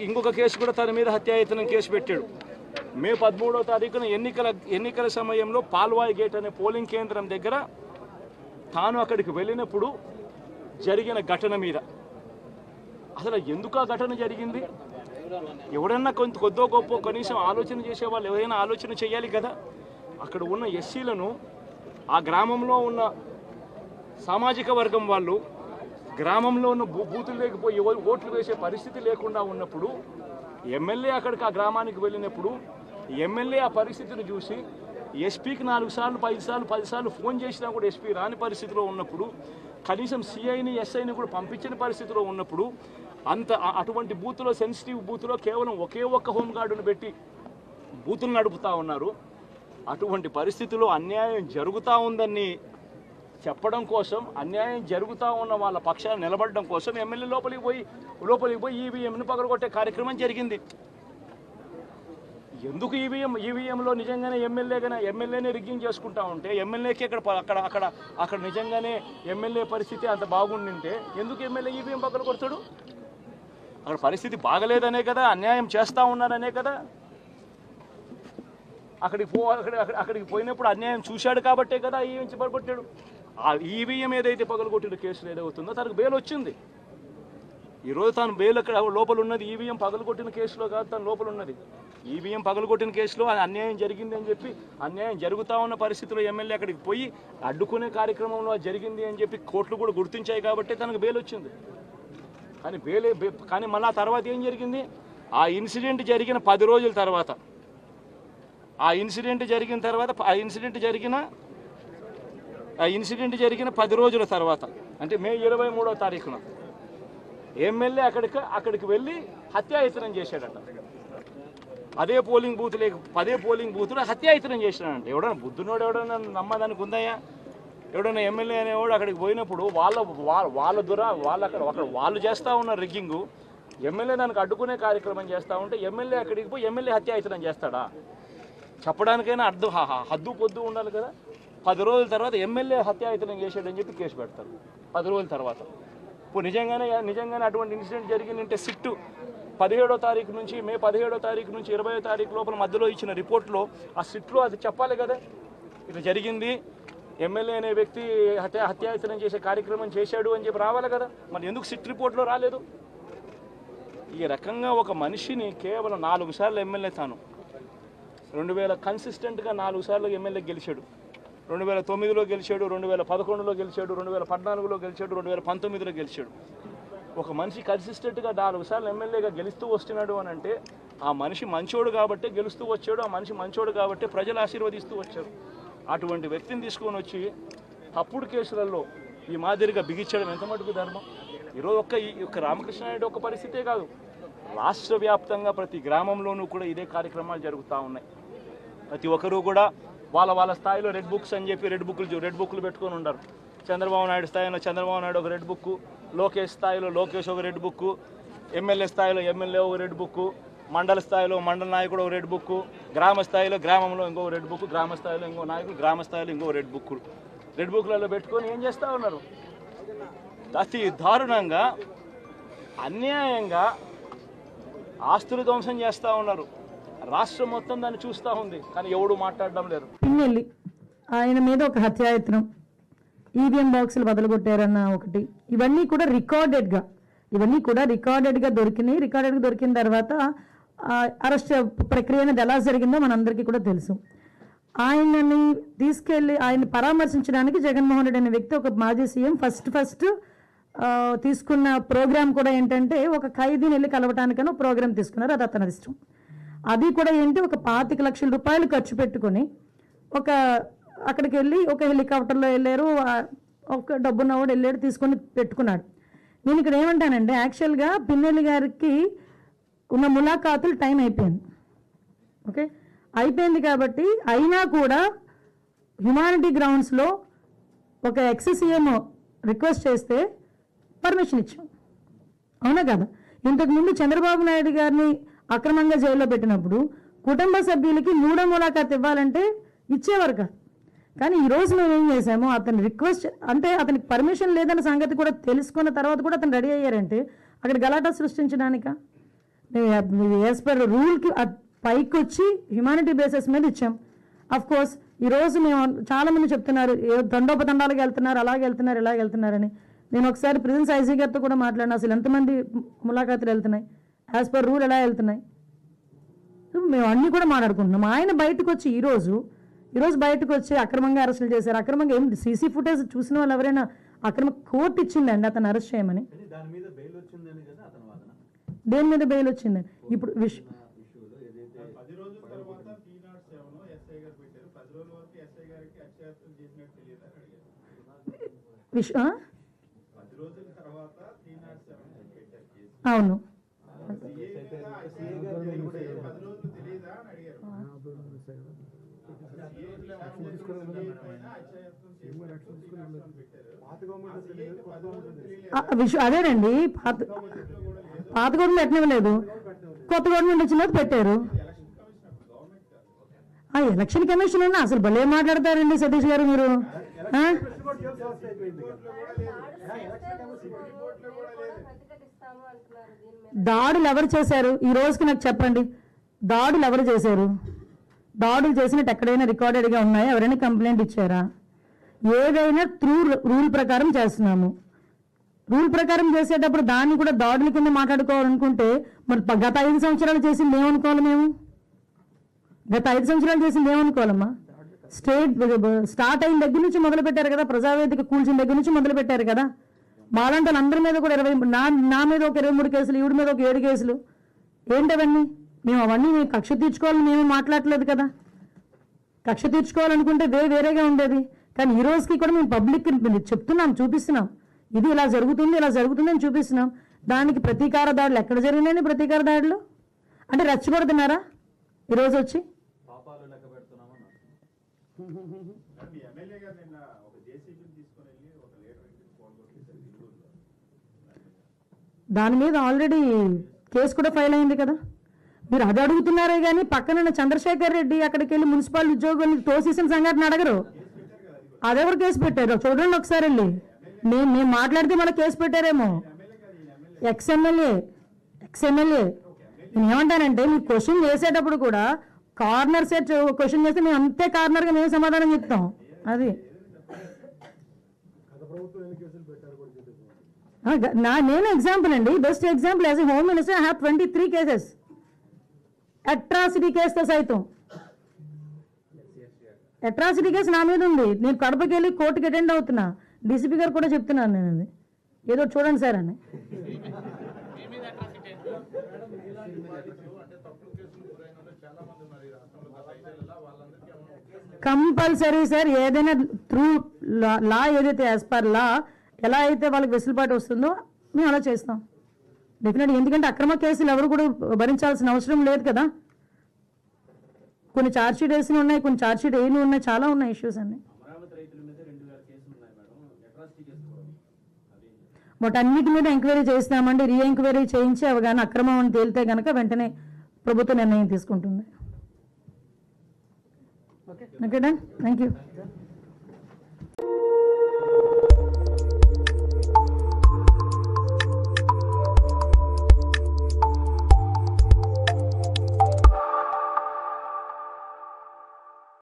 ఇంకొక కేసు కూడా తన మీద హత్యాయత్నం కేసు పెట్టాడు. మే 13వ తారీఖున ఎన్నికల సమయంలో పాల్వాయి గేట్ అనే పోలింగ్ కేంద్రం దగ్గర తాను అక్కడికి వెళ్ళినప్పుడు జరిగిన ఘటన మీద అసలు ఎందుకు ఆ ఘటన జరిగింది? ఎవరైనా కొద్దో గొప్ప కనీసం ఆలోచన చేసేవాళ్ళు ఎవరైనా ఆలోచన చేయాలి కదా. అక్కడ ఉన్న ఎస్సీలను, ఆ గ్రామంలో ఉన్న సామాజిక వర్గం వాళ్ళు గ్రామంలో ఉన్న బూతులు లేకపోయి ఓట్లు వేసే పరిస్థితి లేకుండా ఉన్నప్పుడు ఎమ్మెల్యే అక్కడికి ఆ గ్రామానికి వెళ్ళినప్పుడు ఎమ్మెల్యే ఆ పరిస్థితిని చూసి ఎస్పీకి 4 సార్లు 5 సార్లు 10 సార్లు ఫోన్ చేసినా కూడా ఎస్పీ రాని పరిస్థితిలో ఉన్నప్పుడు, కనీసం సిఐని ఎస్ఐని కూడా పంపించిన పరిస్థితిలో ఉన్నప్పుడు, అటువంటి బూత్లో, సెన్సిటివ్ బూత్లో కేవలం ఒకే ఒక్క హోంగార్డును పెట్టి బూతులు నడుపుతూ ఉన్నారు. అటువంటి పరిస్థితుల్లో అన్యాయం జరుగుతూ ఉందని చెప్పడం కోసం, అన్యాయం జరుగుతూ ఉన్న వాళ్ళ పక్షాన్ని నిలబడడం కోసం ఎమ్మెల్యే లోపలికి పోయి ఈవీఎంను పగలగొట్టే కార్యక్రమం జరిగింది. ఎందుకు ఈవీఎంలో నిజంగానే ఎమ్మెల్యేనే రిగ్గింగ్ చేసుకుంటా ఉంటే, ఎమ్మెల్యేకి అక్కడ నిజంగానే ఎమ్మెల్యే పరిస్థితి అంత బాగుండింటే ఎందుకు ఎమ్మెల్యే ఈవీఎం పగలగొడతాడు? అక్కడ పరిస్థితి బాగలేదనే కదా, అన్యాయం చేస్తూ ఉన్నారనే కదా. అక్కడికి పోయినప్పుడు అన్యాయం చూశాడు కాబట్టే కదా ఈవీఎం పగలగొట్టాడు. ఆ ఈవీఎం ఏదైతే పగలగొట్టిన కేసులు ఏదవుతుందో తనకు బెయిల్ వచ్చింది. ఈరోజు తాను బెయిల్ అక్కడ లోపల ఉన్నది ఈవీఎం పగలగొట్టిన కేసులో కాదు, తను లోపల ఉన్నది ఈవీఎం పగలగొట్టిన కేసులో. అన్యాయం జరిగింది అని చెప్పి, అన్యాయం జరుగుతూ ఉన్న పరిస్థితిలో ఎమ్మెల్యే అక్కడికి పోయి అడ్డుకునే కార్యక్రమంలో జరిగింది అని చెప్పి కోర్టులు కూడా గుర్తించాయి కాబట్టి తనకు బెయిల్ వచ్చింది. కానీ మళ్ళీ ఆ తర్వాత ఏం జరిగింది? ఆ ఇన్సిడెంట్ జరిగిన 10 రోజుల తర్వాత, ఆ ఇన్సిడెంట్ జరిగిన 10 రోజుల తర్వాత, అంటే మే 23వ తారీఖున ఎమ్మెల్యే అక్కడికి వెళ్ళి హత్యాయత్నం చేశాడట. పదే పోలింగ్ బూతులు హత్యాయత్నం చేసినాడంట. ఎవడన్నా బుద్ధునోడు ఎవడన్నా నమ్మదానికి ఉందయ్యా? ఎవడన్నా ఎమ్మెల్యే అనేవాడు అక్కడికి పోయినప్పుడు వాళ్ళు చేస్తూ ఉన్న రిగ్గింగు, ఎమ్మెల్యే దానికి అడ్డుకునే కార్యక్రమం చేస్తూ ఉంటే ఎమ్మెల్యే అక్కడికి పోయి ఎమ్మెల్యే హత్యాయత్నం చేస్తాడా? చెప్పడానికైనా హద్దు పొద్దు ఉండాలి కదా. 10 రోజుల తర్వాత ఎమ్మెల్యే హత్యాయత్నం చేశాడని చెప్పి కేసు పెడతారు 10 రోజుల తర్వాత. ఇప్పుడు నిజంగానే అటువంటి ఇన్సిడెంట్ జరిగిందంటే సిట్టు 17వ తారీఖు నుంచి, మే 17వ తారీఖు నుంచి 20వ తారీఖు లోపల మధ్యలో ఇచ్చిన రిపోర్ట్లో, ఆ సిట్లో అది చెప్పాలి కదా, ఇట్లా జరిగింది, ఎమ్మెల్యే అనే వ్యక్తి హత్యాయత్నం చేసే కార్యక్రమం చేశాడు అని చెప్పి రావాలి కదా. మరి ఎందుకు సిట్ రిపోర్ట్లో రాలేదు? ఈ రకంగా ఒక మనిషిని కేవలం 4 సార్లు ఎమ్మెల్యే, తాను 2000 కన్సిస్టెంట్గా 4 సార్లు ఎమ్మెల్యే గెలిచాడు. 2009లో గెలిచాడు, 2011లో గెలిచాడు, 2014లో గెలిచాడు, 2019లో గెలిచాడు. ఒక మనిషి కన్సిస్టెంట్గా 4 సార్లు ఎమ్మెల్యేగా గెలుస్తూ వస్తున్నాడు అని అంటే ఆ మనిషి మంచోడు కాబట్టి గెలుస్తూ వచ్చాడు, ఆ మనిషి మంచోడు కాబట్టి ప్రజలు ఆశీర్వదిస్తూ వచ్చారు. అటువంటి వ్యక్తిని తీసుకొని వచ్చి తప్పుడు కేసులలో ఈ మాదిరిగా బిగించడం ఎంత మటుకు ధర్మం? ఈరోజు ఒక్క రామకృష్ణారెడ్డి ఒక్క పరిస్థితే కాదు, రాష్ట్ర వ్యాప్తంగా ప్రతి గ్రామంలోనూ కూడా ఇదే కార్యక్రమాలు జరుగుతూ ఉన్నాయి. ప్రతి ఒక్కరూ కూడా వాళ్ళ స్థాయిలో రెడ్ బుక్స్ అని చెప్పి రెడ్ బుక్లు పెట్టుకొని ఉన్నారు. చంద్రబాబు నాయుడు స్థాయిలో చంద్రబాబు నాయుడు ఒక రెడ్ బుక్, లోకేష్ స్థాయిలో లోకేష్ ఒక రెడ్ బుక్, ఎమ్మెల్యే స్థాయిలో ఎమ్మెల్యే ఒక రెడ్ బుక్, మండల స్థాయిలో మండల నాయకుడు ఒక రెడ్ బుక్, గ్రామ స్థాయిలో గ్రామంలో ఇంకో రెడ్ బుక్, గ్రామ స్థాయిలో ఇంకో నాయకుడు గ్రామ స్థాయిలో ఇంకో రెడ్ బుక్లలో పెట్టుకొని ఏం చేస్తూ ఉన్నారు? అతి దారుణంగా అన్యాయంగా ఆస్తులు ధ్వంసం చేస్తూ ఉన్నారు. రాష్ట్రం మొత్తం దాన్ని చూస్తూ ఉంది, కానీ ఎవడు మాట్లాడడం లేదు. పిన్నెల్లి ఆయన మీద ఒక హత్యాయత్నం, ఈవీఎం బాక్సులు బదలగొట్టారన్న ఒకటి, ఇవన్నీ కూడా రికార్డెడ్గా దొరికినాయి. రికార్డెడ్గా దొరికిన తర్వాత అరెస్ట్ ప్రక్రియ అనేది ఎలా జరిగిందో మనందరికీ కూడా తెలుసు. ఆయనని తీసుకెళ్ళి ఆయన్ని పరామర్శించడానికి జగన్మోహన్ రెడ్డి అనే వ్యక్తి, ఒక మాజీ సీఎం, ఫస్ట్ తీసుకున్న ప్రోగ్రామ్ కూడా ఏంటంటే ఒక ఖైదీని వెళ్ళి కలవటానికని ఒక ప్రోగ్రామ్ తీసుకున్నారు. అది అతని ఇష్టం. అది కూడా ఏంటి, ఒక 25 లక్షల రూపాయలు ఖర్చు పెట్టుకొని అక్కడికి వెళ్ళి ఒక హెలికాప్టర్లో వెళ్ళారు, ఒక డబ్బున్నవాడు వెళ్ళాడు, తీసుకొని పెట్టుకున్నాడు. నేను ఇక్కడ ఏమంటానంటే, యాక్చువల్గా పిన్నెల్లి గారికి ఉన్న ములాఖాతులు టైం అయిపోయింది. ఓకే, అయిపోయింది కాబట్టి అయినా కూడా హ్యుమానిటీ గ్రౌండ్స్లో ఒక ఎక్స్-సీఎం రిక్వెస్ట్ చేస్తే పర్మిషన్ ఇచ్చాం, అవునా కదా? ఇంతకుముందు చంద్రబాబు నాయుడు గారిని అక్రమంగా జైల్లో పెట్టినప్పుడు కుటుంబ సభ్యులకి 3వ ములాఖాత్ ఇవ్వాలంటే ఇచ్చేవారు కాదు. కానీ ఈరోజు మేము ఏం చేసామో, అతని రిక్వెస్ట్ అంటే అతనికి పర్మిషన్ లేదన్న సంగతి కూడా తెలుసుకున్న తర్వాత కూడా అతను రెడీ అయ్యారంటే అక్కడ గలాటా సృష్టించడానిక? యాజ్ పర్ రూల్కి పైకి వచ్చి హ్యుమానిటీ బేసిస్ మీద ఇచ్చాం. అఫ్ కోర్స్ ఈరోజు మేము చాలామంది చెప్తున్నారు దండోపదండాలకు వెళ్తున్నారు, అలాగే వెళ్తున్నారు, ఇలాగ వెళ్తున్నారని. నేను ఒకసారి ప్రిజెన్స్ ఐజీ గారితో కూడా మాట్లాడినా, అసలు ఎంతమంది ములాఖాతులు వెళ్తున్నాయి, యాజ్ పర్ రూల్ ఎలా వెళ్తున్నాయి, మేము అన్నీ కూడా మాట్లాడుకుంటున్నాం. ఆయన బయటకు వచ్చి ఈరోజు బయటకు వచ్చి అక్రమంగా అరెస్టులు చేశారు. అక్రమంగా ఏం సీసీ ఫుటేజ్ చూసిన వాళ్ళు ఎవరైనా అక్రమ కోర్టు ఇచ్చిందండి అతను అరెస్ట్ చేయమని? దేని మీద బెయిల్ వచ్చింది? ఇప్పుడు అవును, అదేనండి. పాత గవర్నమెంట్ పెట్టనివ్వలేదు, కొత్త గవర్నమెంట్ వచ్చిన పెట్టారు. ఎలక్షన్ కమిషన్ అన్నా అసలు భలే మాట్లాడతారండి సతీష్ గారు మీరు. దాడులు ఎవరు చేశారు ఈ రోజుకి నాకు చెప్పండి? దాడులు ఎవరు చేశారు? దాడులు చేసినట్టు ఎక్కడైనా రికార్డెడ్గా ఉన్నాయా? ఎవరైనా కంప్లైంట్ ఇచ్చారా? ఏదైనా త్రూ రూల్ ప్రకారం చేస్తున్నాము. రూల్ ప్రకారం చేసేటప్పుడు దాన్ని కూడా దాడుల కింద మాట్లాడుకోవాలనుకుంటే మరి గత 5 సంవత్సరాలు చేసింది ఏమనుకోవాలి మేము? గత 5 సంవత్సరాలు చేసింది ఏమనుకోవాలమ్మా? స్టార్ట్ అయిన దగ్గర నుంచి మొదలు పెట్టారు కదా, ప్రజావేదిక కూల్చిన దగ్గర నుంచి మొదలు పెట్టారు కదా. మాలాంటి అందరి మీద కూడా నా మీద ఒక 23 కేసులు, ఈవిడ మీద ఒక 7 కేసులు. ఏంటవన్నీ? మేము అవన్నీ కక్ష తీర్చుకోవాలని మేము మాట్లాడలేదు కదా. కక్ష తీర్చుకోవాలనుకుంటే వేరేగా ఉండేది. కానీ ఈ రోజుకి కూడా మేము పబ్లిక్ చెప్తున్నాం, చూపిస్తున్నాం, ఇది ఇలా జరుగుతుంది, ఇలా జరుగుతుంది అని చూపిస్తున్నాం. దానికి ప్రతీకార దాడులు ఎక్కడ జరిగినాయని? ప్రతీకార దాడులు అంటే రెచ్చగొడుతున్నారా ఈరోజు వచ్చి? దాని మీద ఆల్రెడీ కేసు కూడా ఫైల్ అయింది కదా. మీరు అది అడుగుతున్నారే కానీ పక్కన చంద్రశేఖర్ రెడ్డి అక్కడికి వెళ్ళి మున్సిపల్ ఉద్యోగుల్ని తోసేసిన సంఘటన అడగరు. అదెవరు కేసు పెట్టారు చూడండి ఒకసారి వెళ్ళి. మేము మాట్లాడితే మళ్ళీ కేసు పెట్టారేమో. ఎక్స్ఎమ్మెల్యే నేను ఏమంటానంటే మీరు క్వశ్చన్ చేసేటప్పుడు కూడా కార్నర్ సెట్ క్వశ్చన్ చేస్తే మేము అంతే కార్నర్గా మేము సమాధానం చెప్తాం. అది నేను ఎగ్జాంపుల్ అండి, best example. As a home minister I have 23 cases, atrocity కేసుతో సైతం. అట్రాసిటీ కేసు నా మీద ఉంది. నేను కడపకి వెళ్ళి కోర్టుకి అటెండ్ అవుతున్నా. డీసీపీ గారు కూడా చెప్తున్నాను నేను, అది ఏదో చూడండి సార్ అని. కంపల్సరీ సార్, ఏదైనా త్రూ లా ఏదైతే యాజ్ పర్ లా ఎలా అయితే వాళ్ళకి వెసులుబాటు వస్తుందో మేము అలా చేస్తాం డెఫినెట్గా. ఎందుకంటే అక్రమ కేసులు ఎవరు కూడా భరించాల్సిన అవసరం లేదు కదా. కొన్ని ఛార్జ్షీట్ వేసినవి ఉన్నాయి, కొన్ని ఛార్జ్షీట్ వేయని ఉన్నాయి, చాలా ఉన్నాయి ఇష్యూస్ అన్ని. వాటన్నిటి మీద ఎంక్వైరీ చేస్తామండి. రీ ఎంక్వైరీ చేయించి అవి కానీ అక్రమం అని తేలితే కనుక వెంటనే ప్రభుత్వం నిర్ణయం తీసుకుంటుంది. Okay done, thank you.